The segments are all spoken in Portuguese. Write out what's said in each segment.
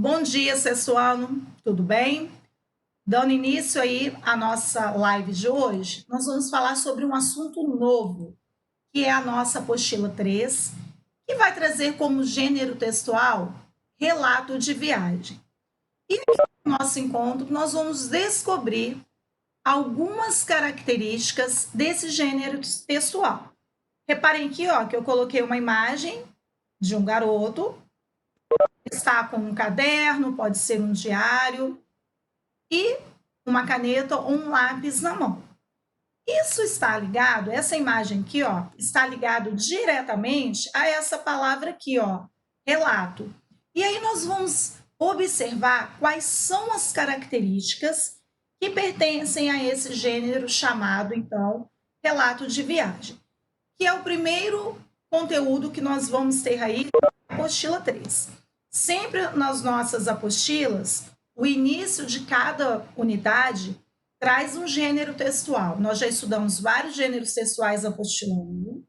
Bom dia, Sessuano, tudo bem? Dando início aí à nossa live de hoje, nós vamos falar sobre um assunto novo, que é a nossa apostila 3, que vai trazer como gênero textual relato de viagem. E no nosso encontro, nós vamos descobrir algumas características desse gênero textual. Reparem aqui, ó, que eu coloquei uma imagem de um garoto, está com um caderno, pode ser um diário, e uma caneta ou um lápis na mão. Isso está ligado, essa imagem aqui, ó, está ligado diretamente a essa palavra aqui, ó, relato. E aí nós vamos observar quais são as características que pertencem a esse gênero chamado, então, relato de viagem, que é o primeiro conteúdo que nós vamos ter aí na apostila 3. Sempre nas nossas apostilas, o início de cada unidade traz um gênero textual. Nós já estudamos vários gêneros textuais na apostila 1,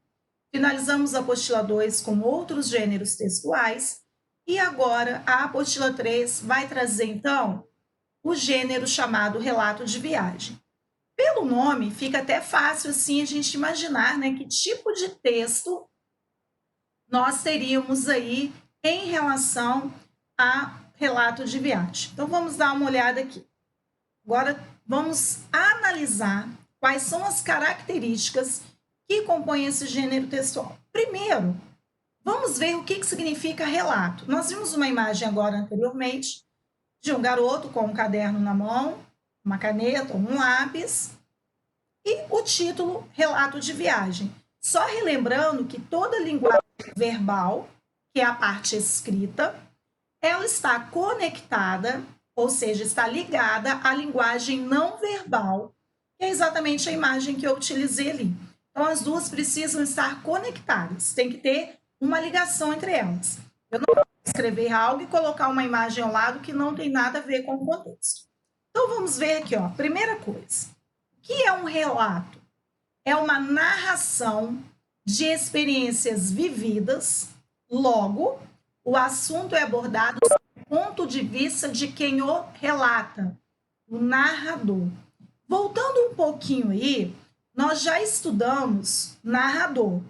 finalizamos a apostila 2 com outros gêneros textuais, e agora a apostila 3 vai trazer, então, o gênero chamado relato de viagem. Pelo nome, fica até fácil assim a gente imaginar, né, que tipo de texto nós teríamos aí em relação a relato de viagem. Então, vamos dar uma olhada aqui. Agora, vamos analisar quais são as características que compõem esse gênero textual. Primeiro, vamos ver o que significa relato. Nós vimos uma imagem agora anteriormente de um garoto com um caderno na mão, uma caneta, um lápis, e o título relato de viagem. Só relembrando que toda linguagem verbal, que é a parte escrita, ela está conectada, ou seja, está ligada à linguagem não verbal, que é exatamente a imagem que eu utilizei ali. Então, as duas precisam estar conectadas, tem que ter uma ligação entre elas. Eu não vou escrever algo e colocar uma imagem ao lado que não tem nada a ver com o contexto. Então, vamos ver aqui, ó. Primeira coisa, o que é um relato? É uma narração de experiências vividas, logo, o assunto é abordado do ponto de vista de quem o relata, o narrador. Voltando um pouquinho aí, nós já estudamos narrador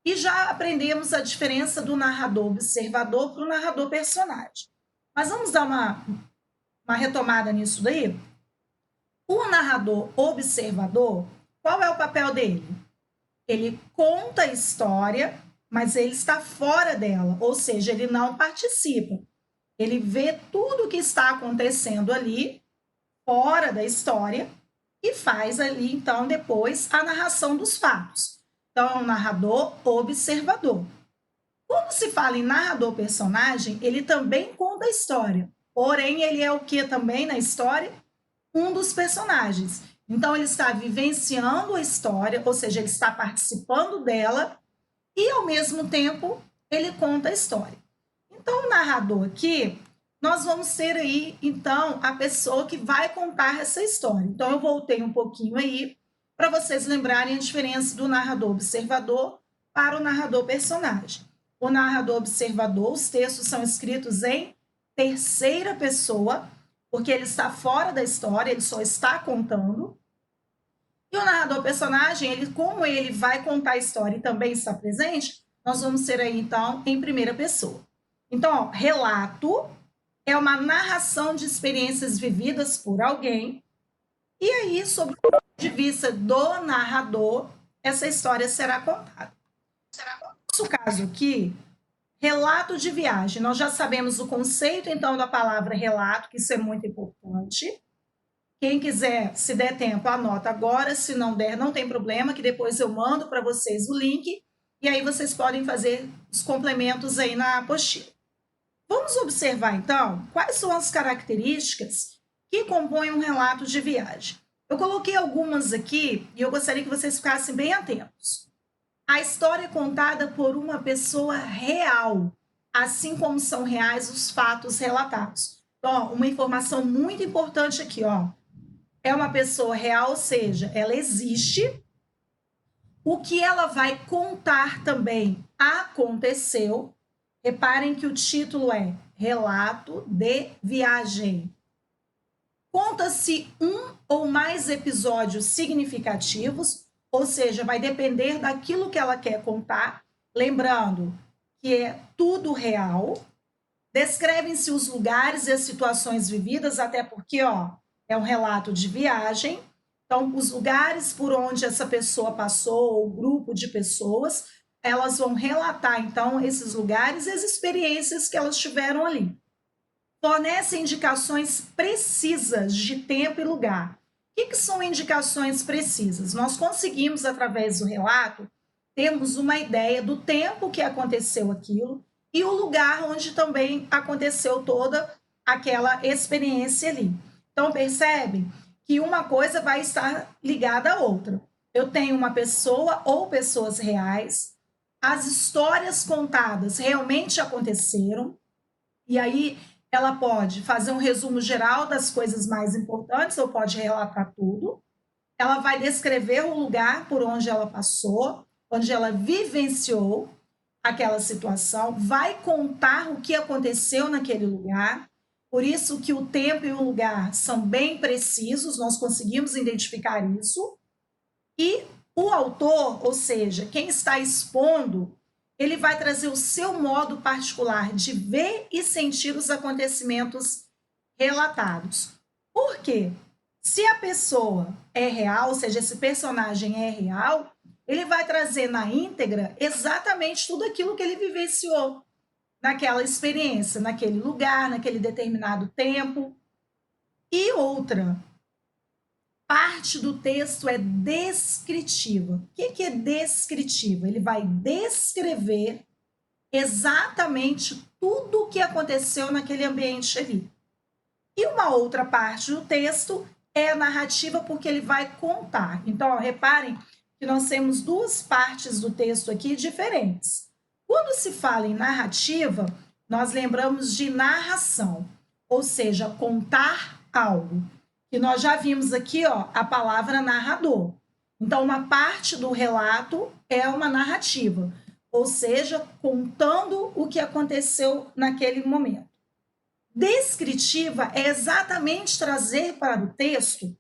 e já aprendemos a diferença do narrador observador para o narrador personagem. Mas vamos dar uma retomada nisso daí? O narrador observador, qual é o papel dele? Ele conta a história, mas ele está fora dela, ou seja, ele não participa. Ele vê tudo o que está acontecendo ali, fora da história, e faz ali, então, depois, a narração dos fatos. Então, é um narrador observador. Quando se fala em narrador personagem, ele também conta a história. Porém, ele é o que também na história? Um dos personagens. Então, ele está vivenciando a história, ou seja, ele está participando dela e, ao mesmo tempo, ele conta a história. Então, o narrador aqui, nós vamos ter aí, então, a pessoa que vai contar essa história. Então, eu voltei um pouquinho aí para vocês lembrarem a diferença do narrador observador para o narrador personagem. O narrador observador, os textos são escritos em terceira pessoa, porque ele está fora da história, ele só está contando. E o narrador personagem, ele, como ele vai contar a história e também está presente, nós vamos ter aí, então, em primeira pessoa. Então, ó, relato é uma narração de experiências vividas por alguém, e aí, sob o ponto de vista do narrador, essa história será contada. No nosso caso aqui, relato de viagem. Nós já sabemos o conceito, então, da palavra relato, que isso é muito importante. Quem quiser, se der tempo, anota agora. Se não der, não tem problema, que depois eu mando para vocês o link. E aí vocês podem fazer os complementos aí na apostila. Vamos observar, então, quais são as características que compõem um relato de viagem. Eu coloquei algumas aqui e eu gostaria que vocês ficassem bem atentos. A história é contada por uma pessoa real, assim como são reais os fatos relatados. Então, uma informação muito importante aqui, ó. É uma pessoa real, ou seja, ela existe. O que ela vai contar também aconteceu. Reparem que o título é relato de viagem. Conta-se um ou mais episódios significativos, ou seja, vai depender daquilo que ela quer contar, lembrando que é tudo real. Descrevem-se os lugares e as situações vividas, até porque, é um relato de viagem. Então, os lugares por onde essa pessoa passou, ou grupo de pessoas, elas vão relatar, então, esses lugares e as experiências que elas tiveram ali. Fornece indicações precisas de tempo e lugar. O que são indicações precisas? Nós conseguimos, através do relato, termos uma ideia do tempo que aconteceu aquilo e o lugar onde também aconteceu toda aquela experiência ali. Então, percebe que uma coisa vai estar ligada à outra. Eu tenho uma pessoa ou pessoas reais, as histórias contadas realmente aconteceram, e aí ela pode fazer um resumo geral das coisas mais importantes, ou pode relatar tudo. Ela vai descrever o lugar por onde ela passou, onde ela vivenciou aquela situação, vai contar o que aconteceu naquele lugar. Por isso que o tempo e o lugar são bem precisos, nós conseguimos identificar isso. E o autor, ou seja, quem está expondo, ele vai trazer o seu modo particular de ver e sentir os acontecimentos relatados. Por quê? Se a pessoa é real, ou seja, esse personagem é real, ele vai trazer na íntegra exatamente tudo aquilo que ele vivenciou naquela experiência, naquele lugar, naquele determinado tempo. E outra, parte do texto é descritiva. O que é descritiva? Ele vai descrever exatamente tudo o que aconteceu naquele ambiente ali. E uma outra parte do texto é a narrativa, porque ele vai contar. Então, reparem que nós temos duas partes do texto aqui diferentes. Quando se fala em narrativa, nós lembramos de narração, ou seja, contar algo. E nós já vimos aqui, a palavra narrador. Então, uma parte do relato é uma narrativa, ou seja, contando o que aconteceu naquele momento. Descritiva é exatamente trazer para o texto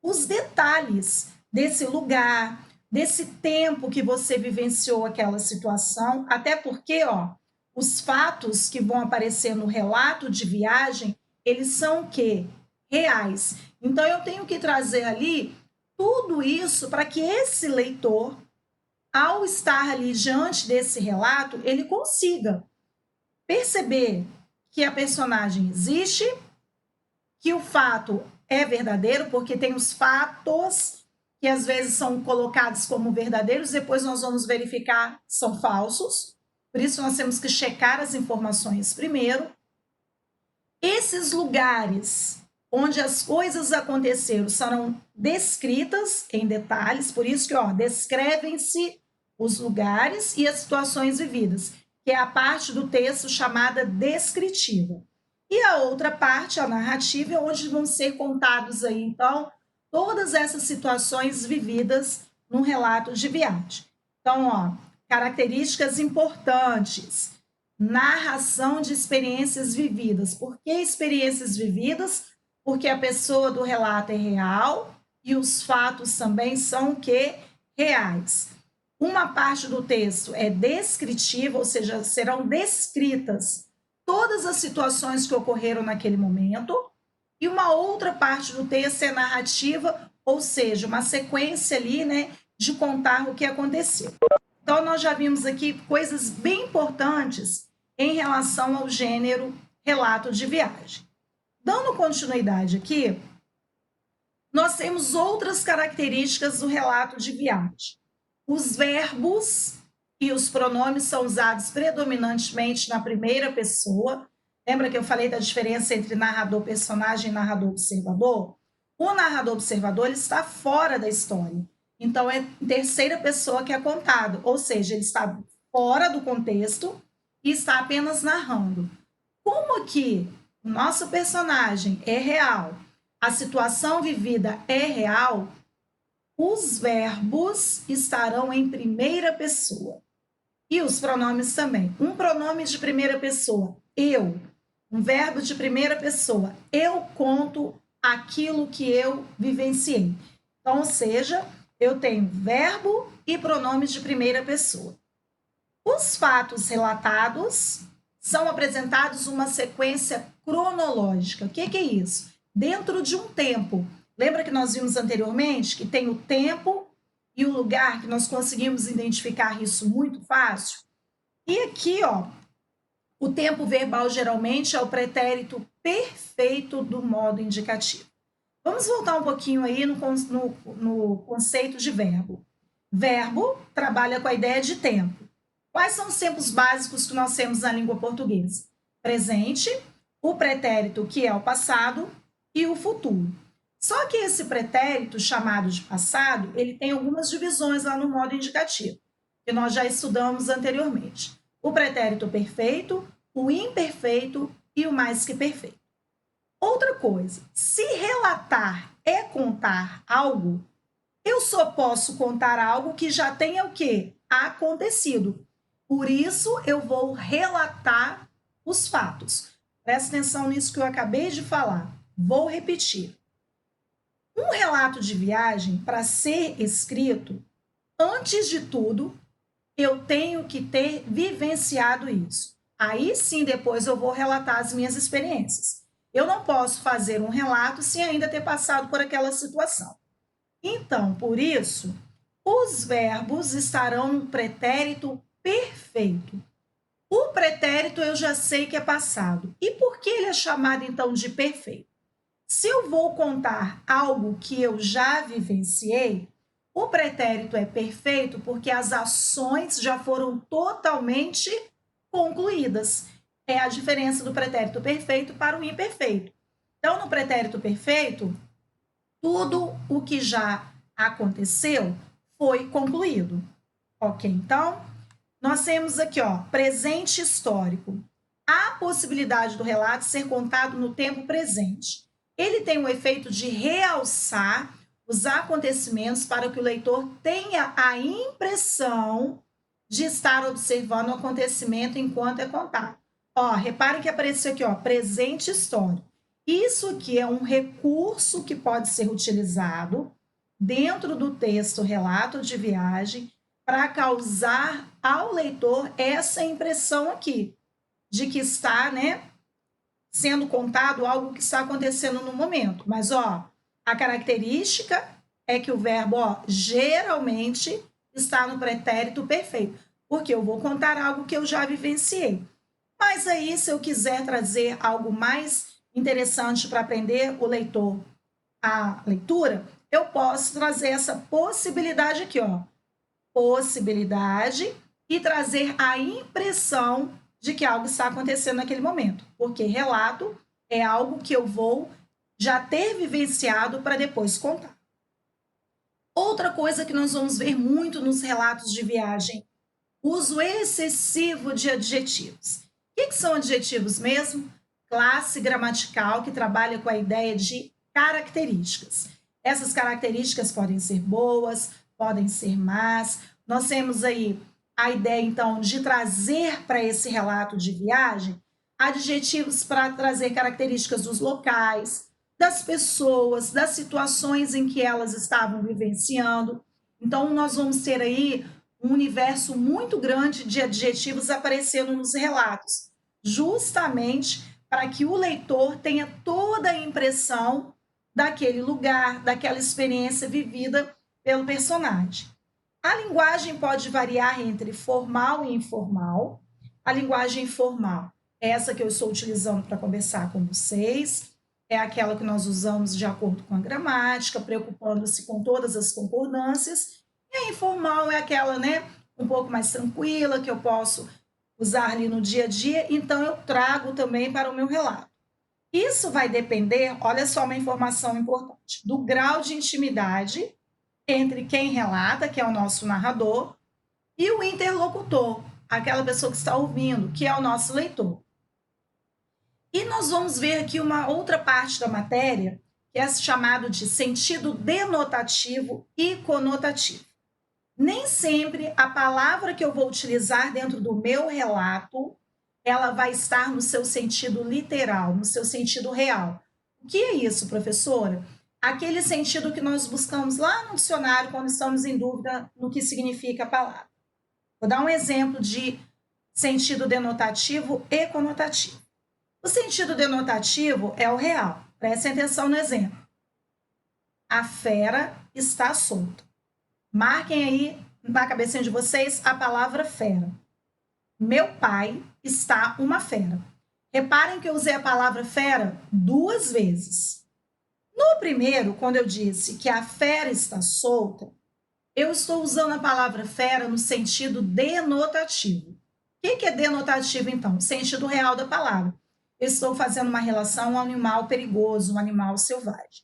os detalhes desse lugar, desse tempo que você vivenciou aquela situação, até porque, os fatos que vão aparecer no relato de viagem, eles são o quê? Reais. Então, eu tenho que trazer ali tudo isso para que esse leitor, ao estar ali diante desse relato, ele consiga perceber que a personagem existe, que o fato é verdadeiro, porque tem os fatos que às vezes são colocados como verdadeiros, depois nós vamos verificar são falsos. Por isso nós temos que checar as informações primeiro. Esses lugares onde as coisas aconteceram serão descritas em detalhes, por isso que descrevem-se os lugares e as situações vividas, que é a parte do texto chamada descritiva. E a outra parte, a narrativa, é onde vão ser contados aí, então, todas essas situações vividas num relato de viagem. Então, características importantes: narração de experiências vividas. Por que experiências vividas? Porque a pessoa do relato é real e os fatos também são o quê? Reais. Uma parte do texto é descritiva, ou seja, serão descritas todas as situações que ocorreram naquele momento, e uma outra parte do texto é narrativa, ou seja, uma sequência ali, de contar o que aconteceu. Então, nós já vimos aqui coisas bem importantes em relação ao gênero relato de viagem. Dando continuidade aqui, nós temos outras características do relato de viagem. Os verbos e os pronomes são usados predominantemente na primeira pessoa. Lembra que eu falei da diferença entre narrador-personagem e narrador-observador? O narrador-observador ele está fora da história. Então, é em terceira pessoa que é contado, ou seja, ele está fora do contexto e está apenas narrando. Como aqui o nosso personagem é real, a situação vivida é real, os verbos estarão em primeira pessoa. E os pronomes também. Um pronome de primeira pessoa, eu. Um verbo de primeira pessoa. Eu conto aquilo que eu vivenciei. Então, ou seja, eu tenho verbo e pronomes de primeira pessoa. Os fatos relatados são apresentados uma sequência cronológica. O que é isso? Dentro de um tempo. Lembra que nós vimos anteriormente que tem o tempo e o lugar, que nós conseguimos identificar isso muito fácil? E aqui, ó, o tempo verbal geralmente é o pretérito perfeito do modo indicativo. Vamos voltar um pouquinho aí no conceito de verbo. Verbo trabalha com a ideia de tempo. Quais são os tempos básicos que nós temos na língua portuguesa? Presente, o pretérito, que é o passado, e o futuro. Só que esse pretérito, chamado de passado, ele tem algumas divisões lá no modo indicativo, que nós já estudamos anteriormente. O pretérito perfeito, o imperfeito e o mais que perfeito. Outra coisa, se relatar é contar algo, eu só posso contar algo que já tenha o quê? Acontecido. Por isso, eu vou relatar os fatos. Presta atenção nisso que eu acabei de falar. Vou repetir. Um relato de viagem, para ser escrito, antes de tudo, eu tenho que ter vivenciado isso. Aí sim, depois eu vou relatar as minhas experiências. Eu não posso fazer um relato sem ainda ter passado por aquela situação. Então, por isso, os verbos estarão no pretérito perfeito. O pretérito eu já sei que é passado. E por que ele é chamado então de perfeito? Se eu vou contar algo que eu já vivenciei, o pretérito é perfeito porque as ações já foram totalmente concluídas. É a diferença do pretérito perfeito para o imperfeito. Então, no pretérito perfeito, tudo o que já aconteceu foi concluído. Ok, então, nós temos aqui, ó, presente histórico. Há possibilidade do relato ser contado no tempo presente. Ele tem o efeito de realçar os acontecimentos para que o leitor tenha a impressão de estar observando o acontecimento enquanto é contado. Ó, reparem que apareceu aqui, ó, presente histórico. Isso aqui é um recurso que pode ser utilizado dentro do texto relato de viagem para causar ao leitor essa impressão aqui de que está, né, sendo contado algo que está acontecendo no momento. Mas, ó, a característica é que o verbo, ó, geralmente está no pretérito perfeito, porque eu vou contar algo que eu já vivenciei. Mas aí, se eu quiser trazer algo mais interessante para aprender o leitor a leitura, eu posso trazer essa possibilidade aqui, ó, possibilidade, e trazer a impressão de que algo está acontecendo naquele momento, porque relato é algo que eu vou já ter vivenciado para depois contar. Outra coisa que nós vamos ver muito nos relatos de viagem, uso excessivo de adjetivos. O que são adjetivos mesmo? Classe gramatical que trabalha com a ideia de características. Essas características podem ser boas, podem ser más. Nós temos aí a ideia, então, de trazer para esse relato de viagem adjetivos para trazer características dos locais, das pessoas, das situações em que elas estavam vivenciando. Então, nós vamos ter aí um universo muito grande de adjetivos aparecendo nos relatos, justamente para que o leitor tenha toda a impressão daquele lugar, daquela experiência vivida pelo personagem. A linguagem pode variar entre formal e informal. A linguagem formal é essa que eu estou utilizando para conversar com vocês, é aquela que nós usamos de acordo com a gramática, preocupando-se com todas as concordâncias. E a informal é aquela, né, um pouco mais tranquila, que eu posso usar ali no dia a dia, então eu trago também para o meu relato. Isso vai depender, olha só uma informação importante, do grau de intimidade entre quem relata, que é o nosso narrador, e o interlocutor, aquela pessoa que está ouvindo, que é o nosso leitor. E nós vamos ver aqui uma outra parte da matéria, que é chamado de sentido denotativo e conotativo. Nem sempre a palavra que eu vou utilizar dentro do meu relato ela vai estar no seu sentido literal, no seu sentido real. O que é isso, professora? Aquele sentido que nós buscamos lá no dicionário quando estamos em dúvida no que significa a palavra. Vou dar um exemplo de sentido denotativo e conotativo. O sentido denotativo é o real. Prestem atenção no exemplo. A fera está solta. Marquem aí na cabecinha de vocês a palavra fera. Meu pai está uma fera. Reparem que eu usei a palavra fera 2 vezes. No primeiro, quando eu disse que a fera está solta, eu estou usando a palavra fera no sentido denotativo. O que é denotativo, então? O sentido real da palavra. Eu estou fazendo uma relação a um animal perigoso, um animal selvagem.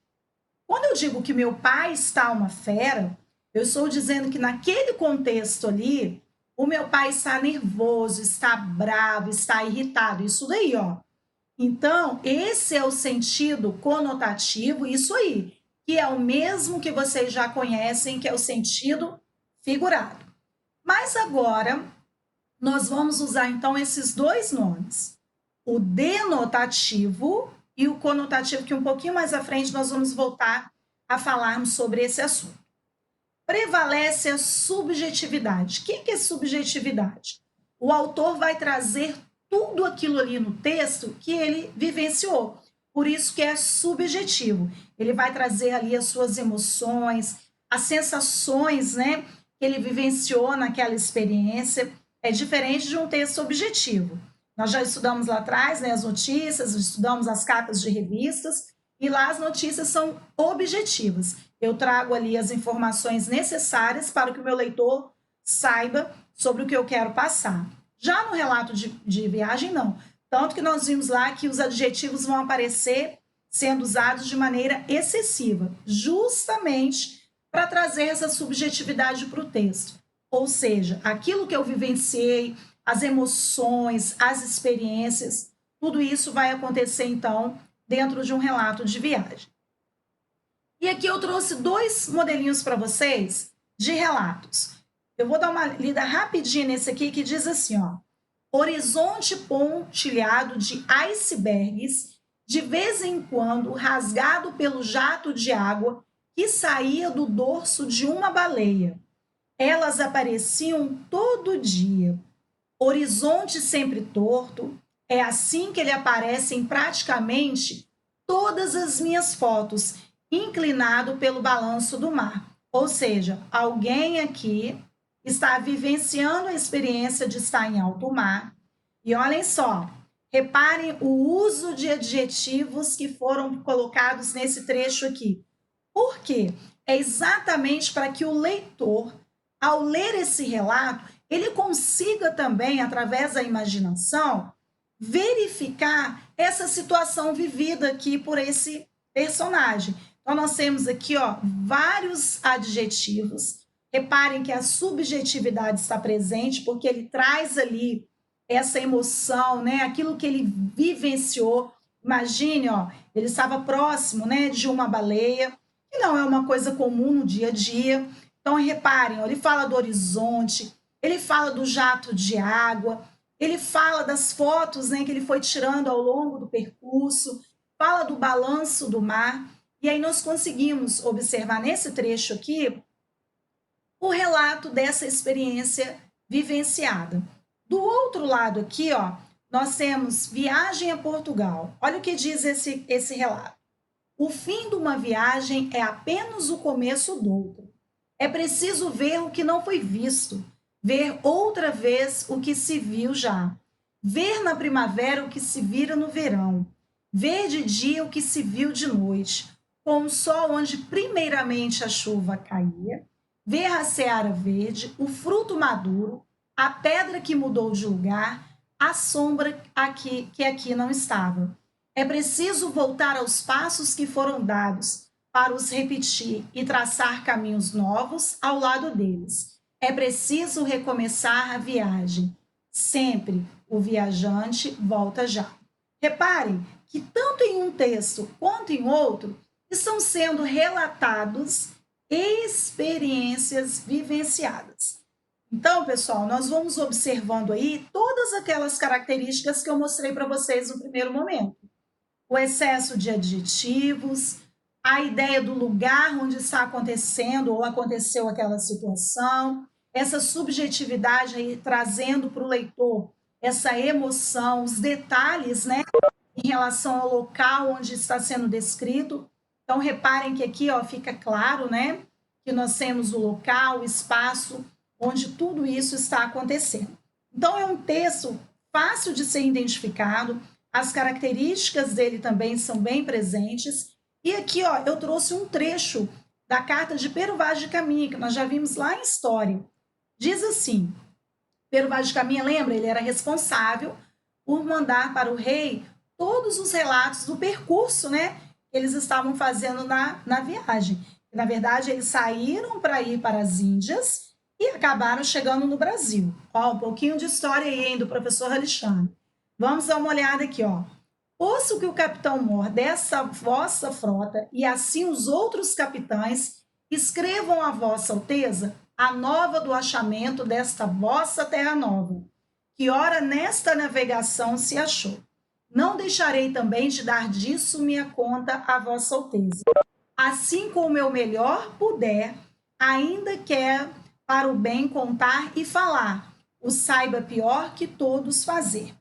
Quando eu digo que meu pai está uma fera, eu estou dizendo que naquele contexto ali, o meu pai está nervoso, está bravo, está irritado. Isso daí, ó. Então, esse é o sentido conotativo, isso aí, que é o mesmo que vocês já conhecem, que é o sentido figurado. Mas agora, nós vamos usar então esses 2 nomes, o denotativo e o conotativo, que um pouquinho mais à frente nós vamos voltar a falarmos sobre esse assunto. Prevalece a subjetividade. O que é subjetividade? O autor vai trazer tudo aquilo ali no texto que ele vivenciou. Por isso que é subjetivo. Ele vai trazer ali as suas emoções, as sensações, né, que ele vivenciou naquela experiência. É diferente de um texto objetivo. Nós já estudamos lá atrás, né, as notícias, estudamos as capas de revistas, e lá as notícias são objetivas. Eu trago ali as informações necessárias para que o meu leitor saiba sobre o que eu quero passar. Já no relato de viagem, não. Tanto que nós vimos lá que os adjetivos vão aparecer sendo usados de maneira excessiva, justamente para trazer essa subjetividade para o texto. Ou seja, aquilo que eu vivenciei, as emoções, as experiências, tudo isso vai acontecer, então, dentro de um relato de viagem. E aqui eu trouxe 2 modelinhos para vocês de relatos. Eu vou dar uma lida rapidinho nesse aqui que diz assim, ó. Horizonte pontilhado de icebergs, de vez em quando rasgado pelo jato de água que saía do dorso de uma baleia. Elas apareciam todo dia. Horizonte sempre torto, é assim que ele aparece em praticamente todas as minhas fotos, inclinado pelo balanço do mar. Ou seja, alguém aqui está vivenciando a experiência de estar em alto mar. E olhem só, reparem o uso de adjetivos que foram colocados nesse trecho aqui. Por quê? É exatamente para que o leitor, ao ler esse relato, ele consiga também, através da imaginação, verificar essa situação vivida aqui por esse personagem. Então, nós temos aqui, ó, vários adjetivos. Reparem que a subjetividade está presente, porque ele traz ali essa emoção, né? Aquilo que ele vivenciou. Imagine, ó, ele estava próximo, né, de uma baleia, que não é uma coisa comum no dia a dia. Então, reparem, ó, ele fala do horizonte, ele fala do jato de água, ele fala das fotos, né, que ele foi tirando ao longo do percurso, fala do balanço do mar. E aí nós conseguimos observar nesse trecho aqui o relato dessa experiência vivenciada. Do outro lado aqui, ó, nós temos viagem a Portugal. Olha o que diz esse relato. O fim de uma viagem é apenas o começo de outra. É preciso ver o que não foi visto, ver outra vez o que se viu já, ver na primavera o que se vira no verão, ver de dia o que se viu de noite, com o sol onde primeiramente a chuva caía, ver a seara verde, o fruto maduro, a pedra que mudou de lugar, a sombra que aqui não estava. É preciso voltar aos passos que foram dados para os repetir e traçar caminhos novos ao lado deles. É preciso recomeçar a viagem. Sempre o viajante volta já. Reparem que tanto em um texto quanto em outro estão sendo relatados experiências vivenciadas. Então, pessoal, nós vamos observando aí todas aquelas características que eu mostrei para vocês no primeiro momento. O excesso de adjetivos, a ideia do lugar onde está acontecendo ou aconteceu aquela situação, essa subjetividade aí trazendo para o leitor essa emoção, os detalhes, né, em relação ao local onde está sendo descrito. Então, reparem que aqui, ó, fica claro, né, que nós temos o local, o espaço onde tudo isso está acontecendo. Então, é um texto fácil de ser identificado, as características dele também são bem presentes. E aqui, ó, eu trouxe um trecho da carta de Pero Vaz de Caminha, que nós já vimos lá em História. Diz assim: Pero Vaz de Caminha, lembra? Ele era responsável por mandar para o rei todos os relatos do percurso, né, que eles estavam fazendo na viagem. Na verdade, eles saíram para ir para as Índias e acabaram chegando no Brasil. Ó, um pouquinho de história aí, hein, do professor Alexandre. Vamos dar uma olhada aqui, ó. Posto que o capitão mor dessa vossa frota e assim os outros capitães escrevam a vossa alteza a nova do achamento desta vossa terra nova, que ora nesta navegação se achou. Não deixarei também de dar disso minha conta a vossa alteza. Assim como eu melhor puder, ainda quer para o bem contar e falar, o saiba pior que todos fazer.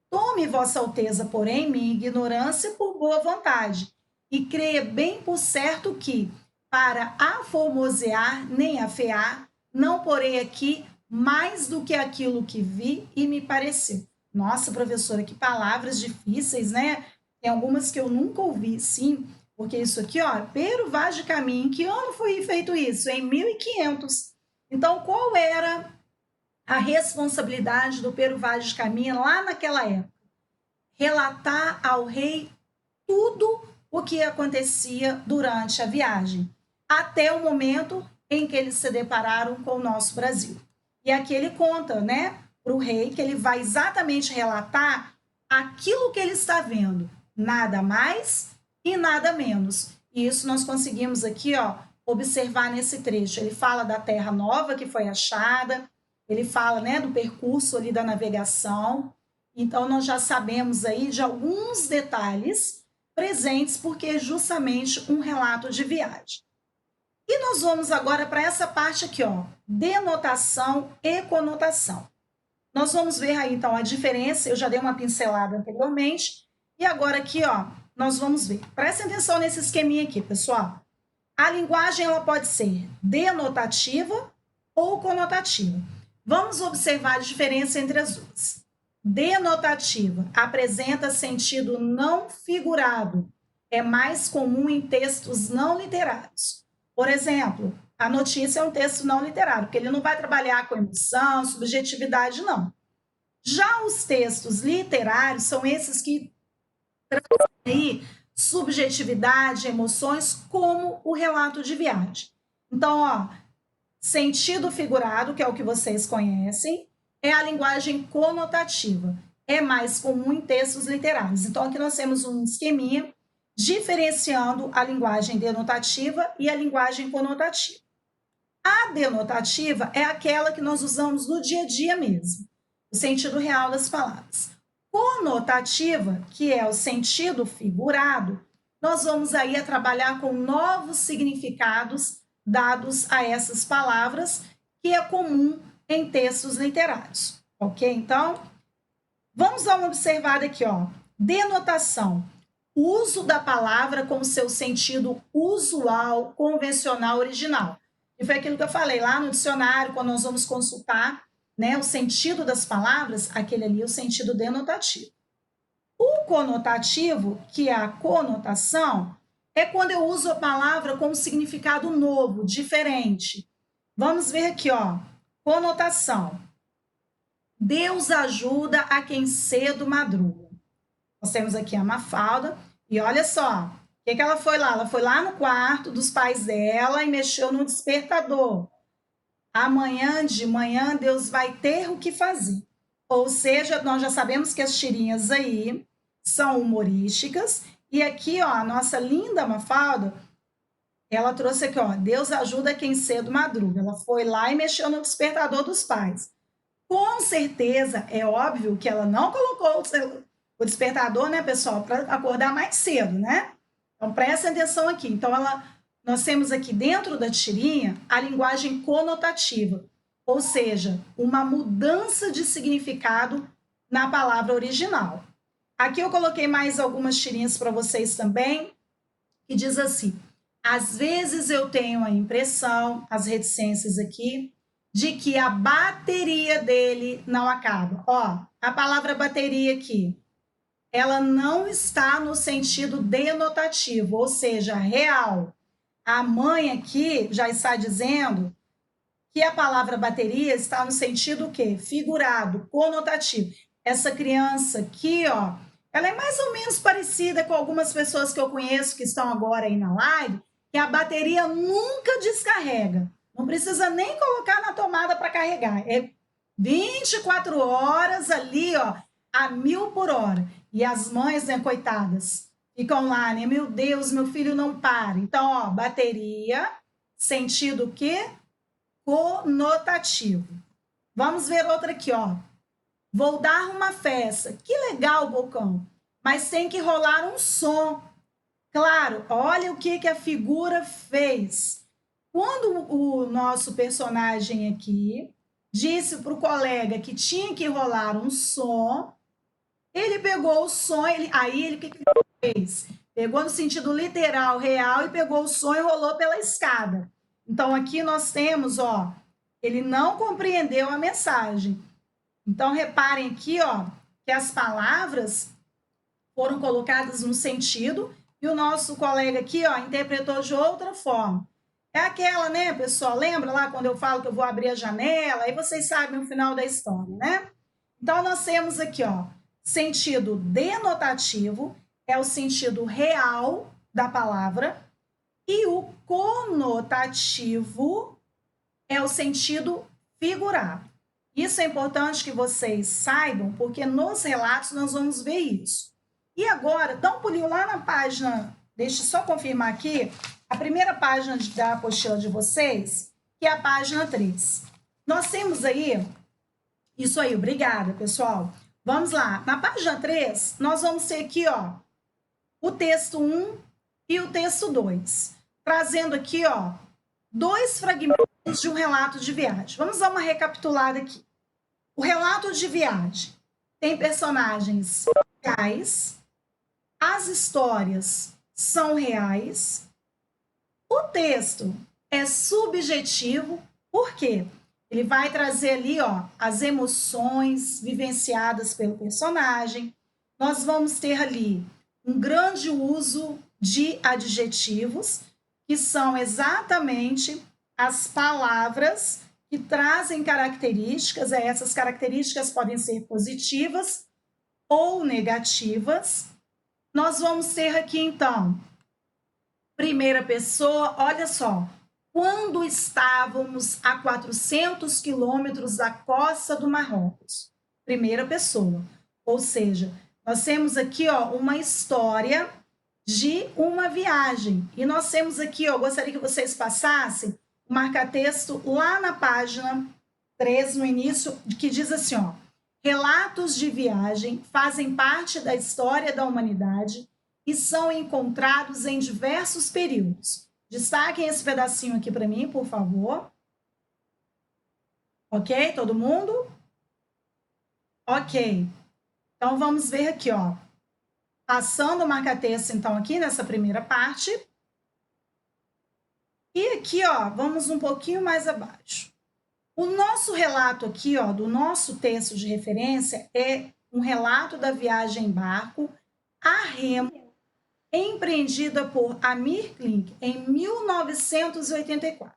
Tome vossa alteza, porém, minha ignorância por boa vontade, e creia bem por certo que, para aformosear nem afear, não porei aqui mais do que aquilo que vi e me pareceu. Nossa, professora, que palavras difíceis, né? Tem algumas que eu nunca ouvi, sim, porque isso aqui, ó, Pero Vaz de Caminha, em que ano foi feito isso? Em 1500. Então, qual era a responsabilidade do Pero Vaz de Caminha lá naquela época? Relatar ao rei tudo o que acontecia durante a viagem, até o momento em que eles se depararam com o nosso Brasil. E aqui ele conta, né, para o rei que ele vai exatamente relatar aquilo que ele está vendo, nada mais e nada menos. E isso nós conseguimos aqui, ó, observar nesse trecho. Ele fala da terra nova que foi achada, ele fala, né, do percurso ali da navegação. Então, nós já sabemos aí de alguns detalhes presentes, porque é justamente um relato de viagem. E nós vamos agora para essa parte aqui, ó, denotação e conotação. Nós vamos ver aí, então, a diferença, eu já dei uma pincelada anteriormente, e agora aqui, ó, nós vamos ver. Prestem atenção nesse esqueminha aqui, pessoal. A linguagem, ela pode ser denotativa ou conotativa. Vamos observar a diferença entre as duas. Denotativa apresenta sentido não figurado, é mais comum em textos não literários. Por exemplo, a notícia é um texto não literário, porque ele não vai trabalhar com emoção, subjetividade, não. Já os textos literários são esses que trazem aí subjetividade, emoções, como o relato de viagem. Então, ó, sentido figurado, que é o que vocês conhecem, é a linguagem conotativa. É mais comum em textos literários. Então, aqui nós temos um esqueminha diferenciando a linguagem denotativa e a linguagem conotativa. A denotativa é aquela que nós usamos no dia a dia mesmo, o sentido real das palavras. Conotativa, que é o sentido figurado, nós vamos aí a trabalhar com novos significados dados a essas palavras, que é comum em textos literários, ok? Então, vamos dar uma observada aqui, ó. Denotação, uso da palavra com seu sentido usual, convencional, original. E foi aquilo que eu falei lá no dicionário, quando nós vamos consultar, né, o sentido das palavras, aquele ali é o sentido denotativo. O conotativo, que é a conotação, é quando eu uso a palavra com um significado novo, diferente. Vamos ver aqui, ó. Conotação. Deus ajuda a quem cedo madruga. Nós temos aqui a Mafalda, e olha só, o que ela foi lá? Ela foi lá no quarto dos pais dela e mexeu no despertador. Amanhã de manhã Deus vai ter o que fazer. Ou seja, nós já sabemos que as tirinhas aí são humorísticas, e aqui, ó, a nossa linda Mafalda, ela trouxe aqui, ó, Deus ajuda quem cedo madruga. Ela foi lá e mexeu no despertador dos pais. Com certeza, é óbvio que ela não colocou o despertador, né, pessoal, para acordar mais cedo, né? Então, presta atenção aqui. Então, nós temos aqui dentro da tirinha a linguagem conotativa, ou seja, uma mudança de significado na palavra original. Aqui eu coloquei mais algumas tirinhas para vocês também, que diz assim: às vezes eu tenho a impressão, as reticências aqui, de que a bateria dele não acaba. Ó, a palavra bateria aqui, ela não está no sentido denotativo, ou seja, real. A mãe aqui já está dizendo que a palavra bateria está no sentido o quê? Figurado, conotativo. Essa criança aqui, ó, ela é mais ou menos parecida com algumas pessoas que eu conheço que estão agora aí na live, que a bateria nunca descarrega. Não precisa nem colocar na tomada para carregar. É 24 horas ali, ó, a 1000 por hora. E as mães, né, coitadas, ficam lá, né? Meu Deus, meu filho não para. Então, ó, bateria, sentido o quê? Conotativo. Vamos ver outra aqui, ó. Vou dar uma festa. Que legal, Bocão. Mas tem que rolar um som. Claro, olha o que a figura fez. Quando o nosso personagem aqui disse para o colega que tinha que rolar um som, ele pegou o som, aí o que ele fez? Pegou no sentido literal, real, e pegou o som e rolou pela escada. Então, aqui nós temos, ó, ele não compreendeu a mensagem. Então, reparem aqui, ó, que as palavras foram colocadas no sentido e o nosso colega aqui, ó, interpretou de outra forma. É aquela, né, pessoal? Lembra lá quando eu falo que eu vou abrir a janela? Aí vocês sabem o final da história, né? Então, nós temos aqui, ó, sentido denotativo, é o sentido real da palavra, e o conotativo é o sentido figurado. Isso é importante que vocês saibam, porque nos relatos nós vamos ver isso. E agora, dá um pulinho lá na página, deixa eu só confirmar aqui, a primeira página da apostila de vocês, que é a página 3. Nós temos aí, isso aí, obrigada, pessoal. Vamos lá, na página 3, nós vamos ter aqui, ó, o texto 1 e o texto 2, trazendo aqui, ó, 2 fragmentos de um relato de viagem. Vamos dar uma recapitulada aqui. O relato de viagem tem personagens reais, as histórias são reais, o texto é subjetivo, por quê? Ele vai trazer ali, ó, as emoções vivenciadas pelo personagem. Nós vamos ter ali um grande uso de adjetivos, que são exatamente as palavras que trazem características, essas características podem ser positivas ou negativas. Nós vamos ter aqui, então, primeira pessoa, olha só, quando estávamos a 400 quilômetros da costa do Marrocos, primeira pessoa, ou seja, nós temos aqui, ó, uma história de uma viagem, e nós temos aqui, ó, gostaria que vocês passassem o marca-texto lá na página 3, no início, que diz assim, ó, relatos de viagem fazem parte da história da humanidade e são encontrados em diversos períodos. Destaquem esse pedacinho aqui para mim, por favor. Ok? Todo mundo? Ok. Então, vamos ver aqui, ó. Passando o marca-texto, então, aqui nessa primeira parte. E aqui, ó, vamos um pouquinho mais abaixo. O nosso relato aqui, ó, do nosso texto de referência é um relato da viagem em barco a remo, empreendida por Amir Klink em 1984.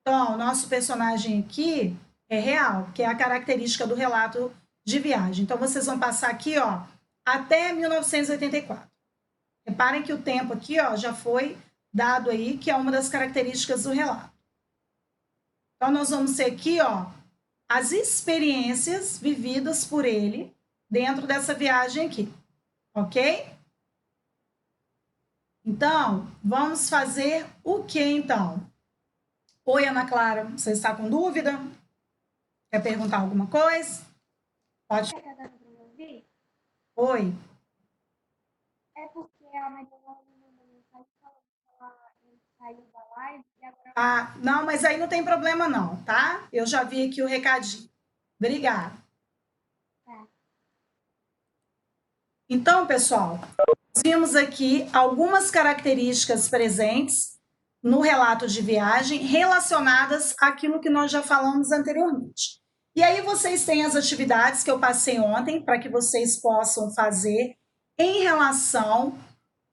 Então, o nosso personagem aqui é real, que é a característica do relato de viagem. Então, vocês vão passar aqui, ó, até 1984. Reparem que o tempo aqui, ó, já foi dado aí, que é uma das características do relato. Então, nós vamos ter aqui, ó, as experiências vividas por ele dentro dessa viagem aqui, ok? Então, vamos fazer o que então? Oi, Ana Clara, você está com dúvida? Quer perguntar alguma coisa? Pode. Tá dando pra me ouvir? Oi. É porque a Mariana me mandou mensagem falando que ela saiu da live e agora ela Ah, não, mas aí não tem problema não, tá? Eu já vi aqui o recadinho. Obrigada. tá. Então, pessoal, nós vimos aqui algumas características presentes no relato de viagem relacionadas àquilo que nós já falamos anteriormente. E aí vocês têm as atividades que eu passei ontem para que vocês possam fazer em relação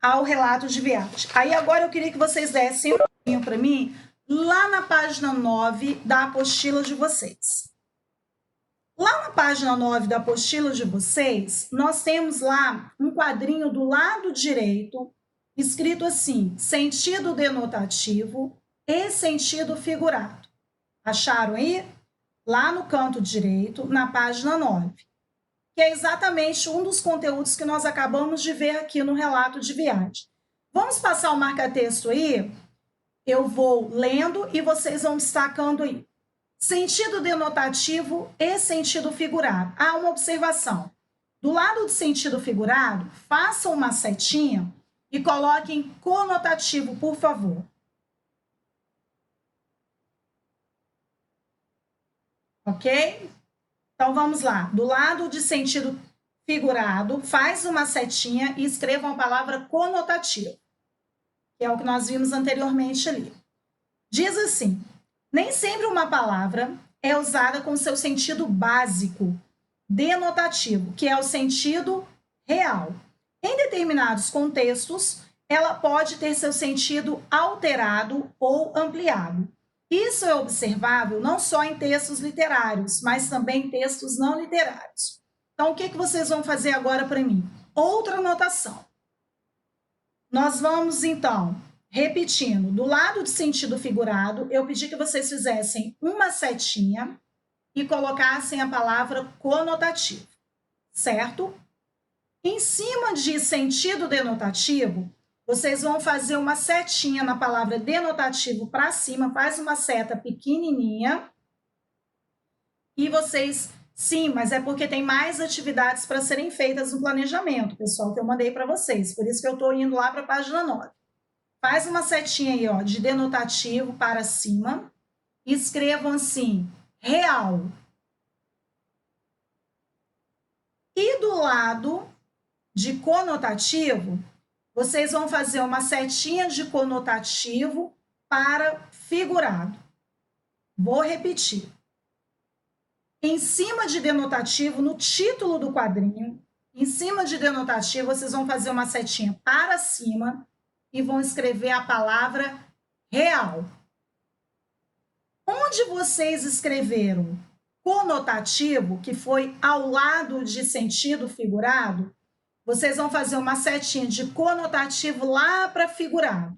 ao relato de viagem. Aí agora eu queria que vocês dessem um pouquinho para mim lá na página 9 da apostila de vocês. Lá na página 9 da apostila de vocês, nós temos lá um quadrinho do lado direito, escrito assim: sentido denotativo e sentido figurado. Acharam aí? Lá no canto direito, na página 9, que é exatamente um dos conteúdos que nós acabamos de ver aqui no relato de viagem. Vamos passar o marca-texto aí? Eu vou lendo e vocês vão destacando aí. Sentido denotativo e sentido figurado. Há uma observação. Do lado do sentido figurado, façam uma setinha e coloquem conotativo, por favor. Ok? Então vamos lá. Do lado de sentido figurado, faz uma setinha e escrevam a palavra conotativo, que é o que nós vimos anteriormente ali. Diz assim: nem sempre uma palavra é usada com seu sentido básico, denotativo, que é o sentido real. Em determinados contextos, ela pode ter seu sentido alterado ou ampliado. Isso é observável não só em textos literários, mas também em textos não literários. Então, o que vocês vão fazer agora para mim? Outra anotação. Nós vamos, então, repetindo, do lado de sentido figurado, eu pedi que vocês fizessem uma setinha e colocassem a palavra conotativo, certo? Em cima de sentido denotativo, vocês vão fazer uma setinha na palavra denotativo para cima, faz uma seta pequenininha. E vocês, sim, mas é porque tem mais atividades para serem feitas no planejamento, pessoal, que eu mandei para vocês. Por isso que eu estou indo lá para a página 9. Faz uma setinha aí, ó, de denotativo para cima. Escrevam assim, real. E do lado de conotativo, vocês vão fazer uma setinha de conotativo para figurado. Vou repetir. Em cima de denotativo, no título do quadrinho, em cima de denotativo, vocês vão fazer uma setinha para cima e vão escrever a palavra real. Onde vocês escreveram conotativo, que foi ao lado de sentido figurado, vocês vão fazer uma setinha de conotativo lá para figurado.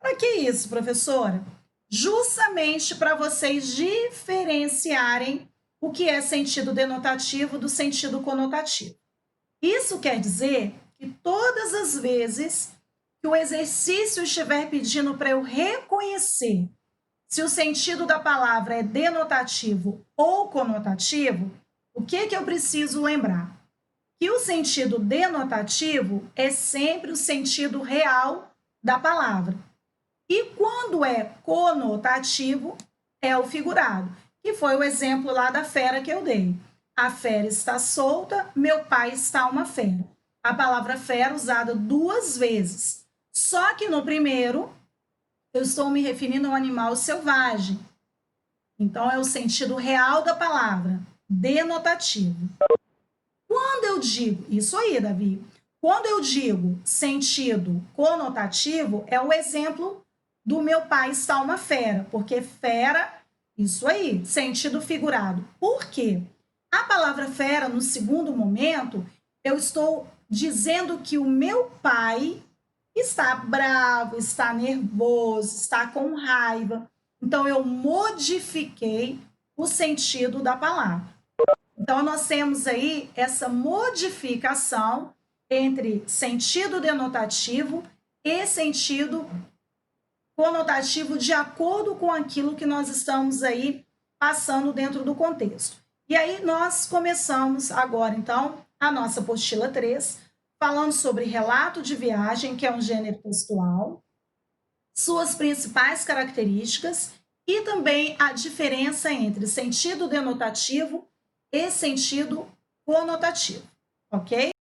Para que isso, professora? Justamente para vocês diferenciarem o que é sentido denotativo do sentido conotativo. Isso quer dizer que todas as vezes que o exercício estiver pedindo para eu reconhecer se o sentido da palavra é denotativo ou conotativo, o que eu preciso lembrar? Que o sentido denotativo é sempre o sentido real da palavra. E quando é conotativo, é o figurado, que foi o exemplo lá da fera que eu dei. A fera está solta, meu pai está uma fera. A palavra fera usada 2 vezes. Só que no primeiro, eu estou me referindo a um animal selvagem. Então, é o sentido real da palavra, denotativo. Quando eu digo, isso aí, Davi, quando eu digo sentido conotativo, é o exemplo do meu pai está uma fera, porque fera, isso aí, sentido figurado. Por quê? A palavra fera, no segundo momento, eu estou dizendo que o meu pai está bravo, está nervoso, está com raiva. Então, eu modifiquei o sentido da palavra. Então, nós temos aí essa modificação entre sentido denotativo e sentido conotativo de acordo com aquilo que nós estamos aí passando dentro do contexto. E aí nós começamos agora, então, a nossa apostila 3, falando sobre relato de viagem, que é um gênero textual, suas principais características e também a diferença entre sentido denotativo e sentido conotativo, ok?